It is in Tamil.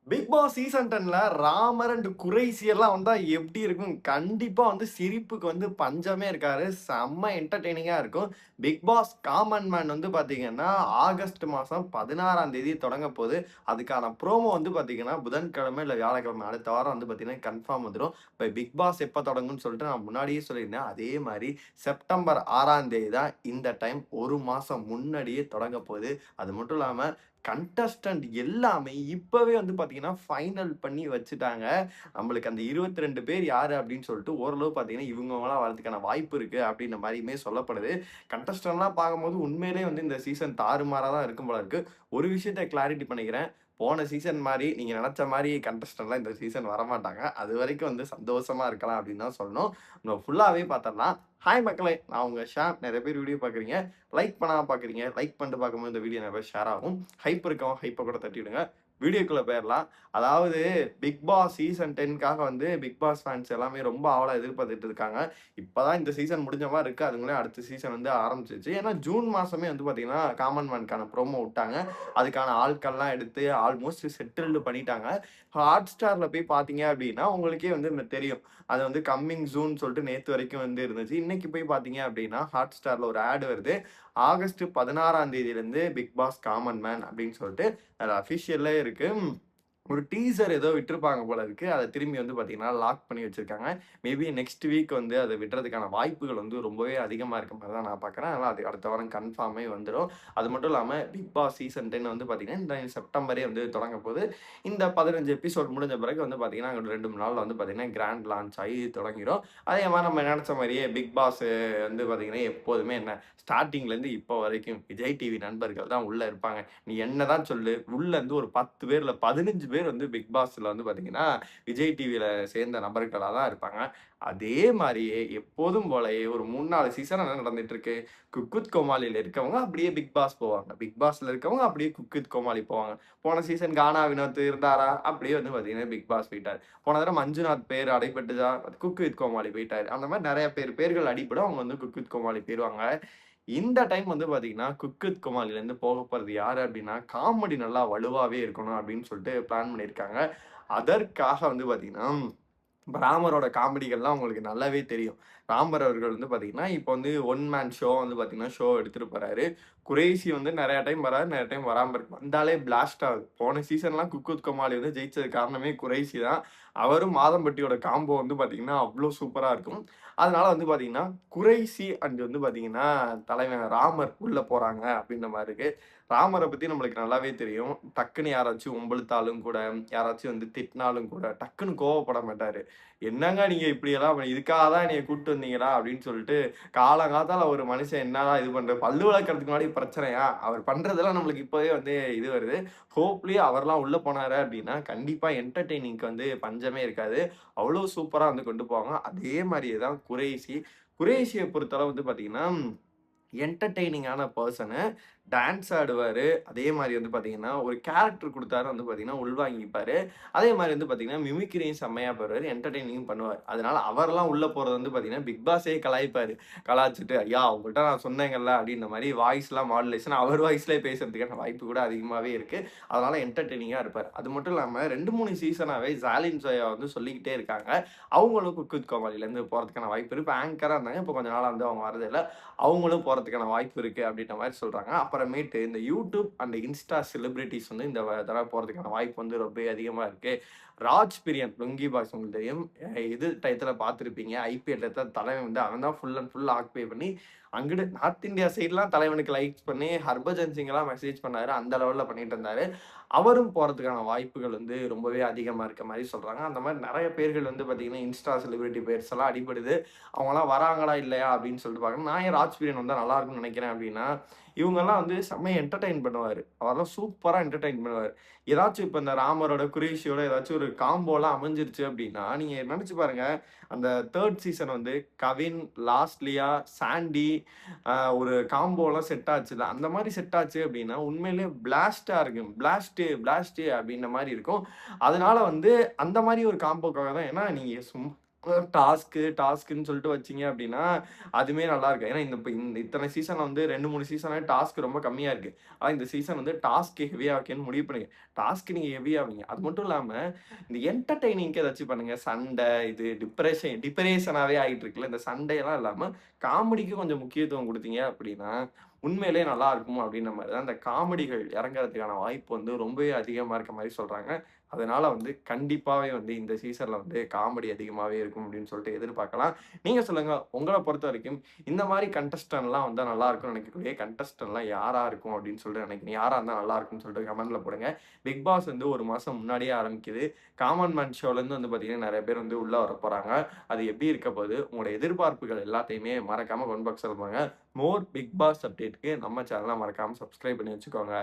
பிக் பாஸ் சீசன் 10ல ராமர் அண்ட் குறைசி எல்லாம் வந்தா எப்படி இருக்கும்? கண்டிப்பா சிரிப்புக்கு பஞ்சமே இருக்காது. செம்ம என்டர்டெய்னிங்கா இருக்கும். பிக் பாஸ் காமன் மேன் பார்த்தீங்கன்னா, ஆகஸ்ட் மாசம் 16ஆம் தேதி தொடங்கப் போது. அதுக்கான ப்ரோமோ பார்த்தீங்கன்னா, புதன்கிழமை இல்ல வியாழக்கிழமை அடுத்த வாரம் பார்த்தீங்கன்னா கன்ஃபார்ம் வந்துரும். இப்ப பிக் பாஸ் எப்ப தொடங்கும்னு சொல்லிட்டு நான் முன்னாடியே சொல்லியிருந்தேன். அதே மாரி செப்டம்பர் 6ஆம் தேதி தான் இந்த டைம் 1 மாசம் முன்னாடியே தொடங்கப் போகுது. அது மட்டும் இல்லாம கண்டஸ்டன்ட் எல்லாமே இப்பவே பார்த்தீங்கன்னா, ஃபைனல் பண்ணி வச்சுட்டாங்க. நம்மளுக்கு அந்த 22 பேர் யாரு அப்படின்னு சொல்லிட்டு ஓரளவு பார்த்தீங்கன்னா, இவங்கவங்கலாம் வரதுக்கான வாய்ப்பு இருக்கு அப்படின்ற மாரியுமே சொல்லப்படுது. கண்டஸ்டன்ட்லாம் பார்க்கும்போது உண்மையிலேயே இந்த சீசன் தாறுமாறா தான் இருக்கும் போல இருக்கு. ஒரு விஷயத்த கிளாரிட்டி பண்ணிக்கிறேன். போன சீசன் மாரி நீங்க நெனச்ச மாரி கண்டஸ்டன்ட்லாம் இந்த சீசன் வரமாட்டாங்க. அதுவரைக்கும் சந்தோஷமா இருக்கலாம் அப்படின்னு தான் சொல்லணும். நம்ம ஃபுல்லாவே பார்த்தரலாம். ஹாய் மக்களே! நான் உங்க ஷாம். நெறைய பேர் வீடியோ பார்க்குறீங்க. லைக் பண்ணாம பார்க்குறீங்க. லைக் பண்ணிட்டு பார்க்கும்போது இந்த வீடியோ நெறைய ஷேர் ஆகும். ஹைப் இருக்கவங்க ஹைப்ப கூட தட்டி விடுங்க. வீடியோக்குள்ள போயிரலாம். அதாவது பிக் பாஸ் சீசன் 10க்காக பிக் பாஸ் ஃபேன்ஸ் எல்லாமே ரொம்ப ஆவலா எதிர்பார்த்துட்டு இருக்காங்க. இப்பதான் இந்த சீசன் முடிஞ்ச மாரி இருக்கு. அதுக்குள்ளே அடுத்த சீசன் ஆரம்பிச்சுருச்சு. ஏன்னா ஜூன் மாசமே பார்த்தீங்கன்னா, காமன் மேன்க்கான ப்ரோமோ விட்டாங்க. அதுக்கான ஆட்கள்லாம் எடுத்து ஆல்மோஸ்ட் செட்டில்டு பண்ணிட்டாங்க. ஹாட்ஸ்டார்ல போய் பார்த்தீங்க அப்படின்னா, உங்களுக்கே தெரியும். அது கம்மிங் சூன் சொல்லிட்டு நேத்து வரைக்கும் இருந்துச்சு. இன்னைக்கு போய் பார்த்தீங்க அப்படின்னா, ஹாட்ஸ்டார்ல ஒரு ஆட் வருது. ஆகஸ்ட் 16ஆம் தேதியிலிருந்து பிக் பாஸ் காமன் மேன் அப்படின்னு சொல்லிட்டு அது அஃபிஷியல்லே இருக்கு. ஒரு டீசர் ஏதோ விட்டுருப்பாங்க போல இருக்கு. அத திரும்பி பார்த்தீங்கன்னா, லாக் பண்ணி வச்சிருக்காங்க. மேபி நெக்ஸ்ட் வீக் அத விட்றதுக்கான வாய்ப்புகள் ரொம்பவே அதிகமா இருக்க மாரி தான் நான் பார்க்குறேன். அதனால அது அடுத்த வாரம் கன்ஃபார்மே வந்துரும். அது மட்டும் இல்லாம பிக் பாஸ் சீசன் 10 பார்த்தீங்கன்னா, இந்த செப்டம்பரே தொடங்கப் போது. இந்த 15 எபிசோட் முடிஞ்ச பிறகு பார்த்தீங்கன்னா, 2, 3 நாள்ல பார்த்தீங்கன்னா, கிராண்ட் லான்ச் ஆகி தொடங்கிரும். அதே மாரி நம்ம நெனச்ச மாரியே பிக் பாஸ் பார்த்தீங்கன்னா, எப்போதுமே என்ன ஸ்டார்ட்டிங்லேருந்து இப்போ வரைக்கும் விஜய் டிவி நண்பர்கள் தான் உள்ள இருப்பாங்க. நீ என்னதான் சொல்லு, உள்ள ஒரு 10 பேர் இல்ல 15 பேர் பிக் பாஸ்ல பார்த்தீங்கன்னா, விஜய் டிவில சேர்ந்த நபர்களா தான் இருப்பாங்க. அதே மாரியே எப்போதும் போலயே ஒரு 3, 4 சீசனா என்ன நடந்துட்டு இருக்கு. குக் வித் கோமாளில இருக்கவங்க அப்படியே பிக் பாஸ் போவாங்க. பிக் பாஸ்ல இருக்கவங்க அப்படியே குக் வித் கோமாளி போவாங்க. போன சீசன் கானா வினோத் இருந்தாரா, அப்படியே பார்த்தீங்கன்னா பிக் பாஸ் போயிட்டாரு. போன தடவ மஞ்சுநாத் பேர் அடைபட்டுதா, குக் வித் கோமாளி போயிட்டாரு. அந்த மாரி நெறைய பேர்கள் அடிபடும். அவங்க குக் வித் கோமாளி போயிருவாங்க. இந்த டைம் பார்த்தீங்கன்னா, குக் வித் கோமாளிலேருந்து போகப்போறது யாரு அப்டின்னா, காமெடி நல்லா வலுவாவே இருக்கணும் அப்டின்னு சொல்லிட்டு பிளான் பண்ணியிருக்காங்க. அதற்காக பார்த்தீங்கன்னா ராமரோட காமெடிகள்லாம் உங்களுக்கு நல்லாவே தெரியும். ராமர் அவர்கள் பார்த்தீங்கன்னா, இப்போ ஒன் மேன் ஷோ பார்த்தீங்கன்னா, ஷோ எடுத்துட்டு போறாரு. குரேஷி நெறைய டைம் வராரு, நெறைய டைம் வராம இருக்கு. வந்தாலே பிளாஸ்ட் ஆகுது. போன சீசன்லாம் குக் வித் கோமாளி ஜெயிச்சதுக்கு காரணமே குறைஷி தான். அவரும் மாதம்பட்டியோட காம்போ பார்த்தீங்கன்னா, அவ்ளோ சூப்பரா இருக்கும். அதனால பார்த்தீங்கன்னா, குறைஷி அண்ட் பார்த்தீங்கன்னா, தலைவன் ராமர் உள்ள போறாங்க அப்டின்ற மாரி இருக்கு. ராமர பத்தி நம்மளுக்கு நல்லாவே தெரியும். டக்குன்னு யாராச்சும் வம்பிழுத்தாலும் கூட, யாராச்சும் திட்டினாலும் கூட, டக்குன்னு கோவப்பட மாட்டாரு. "என்னங்க நீங்க இப்படியெல்லாம் இதுக்காக தான் என்னைய கூட்டிட்டு வந்தீங்களா?" அப்படின்னு சொல்லிட்டு, காலங்காத்தால ஒரு மனுஷன் என்னதான் இது பண்றாரு, பல்லு விளக்கறதுக்கு முன்னாடி பிரச்சனையா? அவர் பண்றதெல்லாம் நம்மளுக்கு இப்பவே இது வருது. ஹோப்லி அவர்லாம் உள்ள போனாரு அப்படின்னா, கண்டிப்பா என்டர்டெய்னிங்க்கு பஞ்சமே இருக்காது. அவ்வளோ சூப்பரா கொண்டு போவாங்க. அதே மாரியே தான் குறைஷி. குறைஷிய பொறுத்தளவு பார்த்தீங்கன்னா என்டர்டெய்னிங்கான பெர்சனு. டான்ஸ் ஆடுவாரு. அதே மாரி பார்த்தீங்கன்னா, ஒரு கேரக்டர் குடுத்தாரு பார்த்தீங்கன்னா, உள்வாங்கிப்பாரு. அதே மாரி பார்த்தீங்கன்னா, மிமிக்ரியும் செம்மையா பண்ணுவாரு. என்டர்டெய்னிங்கும் பண்ணுவாரு. அதனால அவர்லாம் உள்ள போறது பார்த்தீங்கன்னா, பிக் பாஸே கலாய்ப்பாரு. கலாய்ச்சுட்டு, "ஐயா உங்கள்ட்ட நான் சொன்னேங்கல்ல" அப்படின்ற மாரி வாய்ஸ்லாம் மாடுலேஷன் அவர் வாய்ஸ்லயே பேசுறதுக்கான வாய்ப்பு கூட அதிகமாவே இருக்கு. அதனால என்டர்டெய்னிங்கா இருப்பாரு. அது மட்டும் இல்லாம 2, 3 சீசனாவே ஜாலின் ஜோயா சொல்லிக்கிட்டே இருக்காங்க. அவங்களும் குக் வித் கோமாளிலேருந்து போறதுக்கான வாய்ப்பு இருக்கு. இப்ப ஆங்கரா இருந்தாங்க. இப்ப கொஞ்ச நாளா அவங்க வரதில்ல. அவங்களும் போறதுக்கான வாய்ப்பு இருக்கு அப்படின்ற மாரி சொல்றாங்க. அப்புறமேட்டு இந்த YouTube அண்ட் இன்ஸ்டா செலிபிரிட்டீஸ் இந்த தடவ போறதுக்கான வாய்ப்பு ரொம்பவே அதிகமா இருக்கு. ராஜ் பிரியன் லுங்கி பாய்ஸ் உங்களுக்கு தெரியும். இது டயத்துல பார்த்திருப்பீங்க. ஐபிஎல் டயத்துல தலைவன் அவன் தான் ஃபுல் அண்ட் ஃபுல் ஆக்குபை பண்ணி, அங்கிட்டு நார்த் இந்தியா சைட்லாம் தலைவனுக்கு லைக்ஸ் பண்ணி ஹர்பஜன் சிங்லாம் மெசேஜ் பண்ணாரு. அந்த லெவல்ல பண்ணிட்டு இருந்தாரு. அவரும் போறதுக்கான வாய்ப்புகள் ரொம்பவே அதிகமா இருக்க மாரி சொல்றாங்க. அந்த மாரி நெறைய பேர்கள் பார்த்தீங்கன்னா, இன்ஸ்டா செலிபிரிட்டி பேர்ஸ் எல்லாம் அடிபடுது. அவங்கலாம் வராங்களா? இல்லையா? அப்படின்னு சொல்லிட்டு பார்க்கணும். நான் ஏன் ராஜ் பிரியன் வந்தா நல்லா இருக்கும்னு நினைக்கிறேன் அப்படின்னா, இவங்கலாம் செம்மையா என்டர்டெயின் பண்ணுவாரு. அவர்லாம் சூப்பரா என்டர்டெயின் பண்ணுவாரு. ஏதாச்சும் இப்ப இந்த ராமரோட, குரேஷியோட ஏதாச்சும் ஒரு காம்போலாம் அமைஞ்சிருச்சு அப்படின்னா, நீங்க நெனச்சு பாருங்க. அந்த 3 சீசன் கவின், லாஸ்லியா, சாண்டி ஒரு காம்போலாம் செட் ஆச்சுல்ல. அந்த மாரி செட் ஆச்சு அப்படின்னா, உண்மையிலேயே பிளாஸ்ட்டா இருக்கும். பிளாஸ்ட்டு அப்படின்ற மாரி இருக்கும். அதனால அந்த மாரி ஒரு காம்போக்காக தான் ஏன்னா நீங்க டாஸ்க்குன்னு சொல்லிட்டு வச்சீங்க அப்டின்னா, அதுவுமே நல்லாருக்கும். ஏன்னா, இந்த இத்தனை சீசன்ல வந்து 2, 3 சீசனாவே டாஸ்க் ரொம்ப கம்மியா இருக்கு. ஆனா, இந்த சீசன் வந்து டாஸ்க் ஹெவியா வைக்கணும்னு முடிவு பண்ணீங்க. டாஸ்க் நீங்க ஹெவியா வைங்க. அது மட்டும் இல்லாம, இந்த என்டர்டெய்னிங்க்கு ஏதாச்சும் பண்ணுங்க. சண்டை, இது டிப்ரேஷனாவே ஆயிட்டு இருக்குல்ல. இந்த சண்டையெல்லாம் இல்லாம, காமெடிக்கு கொஞ்சம் முக்கியத்துவம் குடுத்தீங்க அப்டின்னா, உண்மையிலேயே நல்லா இருக்கும் அப்டின்ற மாரி தான் இந்த காமெடிகள் இறங்கறதுக்கான வாய்ப்பு வந்து ரொம்பவே அதிகமா இருக்க மாரி சொல்றாங்க. அதனால வந்து கண்டிப்பாவே வந்து இந்த சீசன்ல வந்து காமெடி அதிகமாவே இருக்கும் அப்படின்னு சொல்லிட்டு எதிர்பார்க்கலாம். நீங்க சொல்லுங்க, உங்கள பொறுத்தவரைக்கும் இந்த மாரி கண்டஸ்டன்ட்லாம் வந்தா நல்லா இருக்கும்னு நினைக்கக்கூடிய கண்டஸ்டன்ட்லாம் யாரா இருக்கும் அப்படின்னு சொல்லிட்டு நினைக்கிறீங்க? யாரா இருந்தா நல்லா இருக்கும்னு சொல்லிட்டு கமெண்ட்ல போடுங்க. பிக் பாஸ் வந்து 1 மாசம் முன்னாடியே ஆரம்பிக்குது. காமன் மேன் ஷோலேருந்து வந்து பார்த்தீங்கன்னா, நெறைய பேர் வந்து உள்ள வரப்போறாங்க. அது எப்படி இருக்க போது? உங்களோட எதிர்பார்ப்புகள் எல்லாத்தையுமே மறக்காம கமெண்ட் பாக்ஸ்ல போடுங்க. மோர் பிக் பாஸ் அப்டேட்க்கு நம்ம சேனல மறக்காம சப்ஸ்கிரைப் பண்ணி வச்சுக்கோங்க.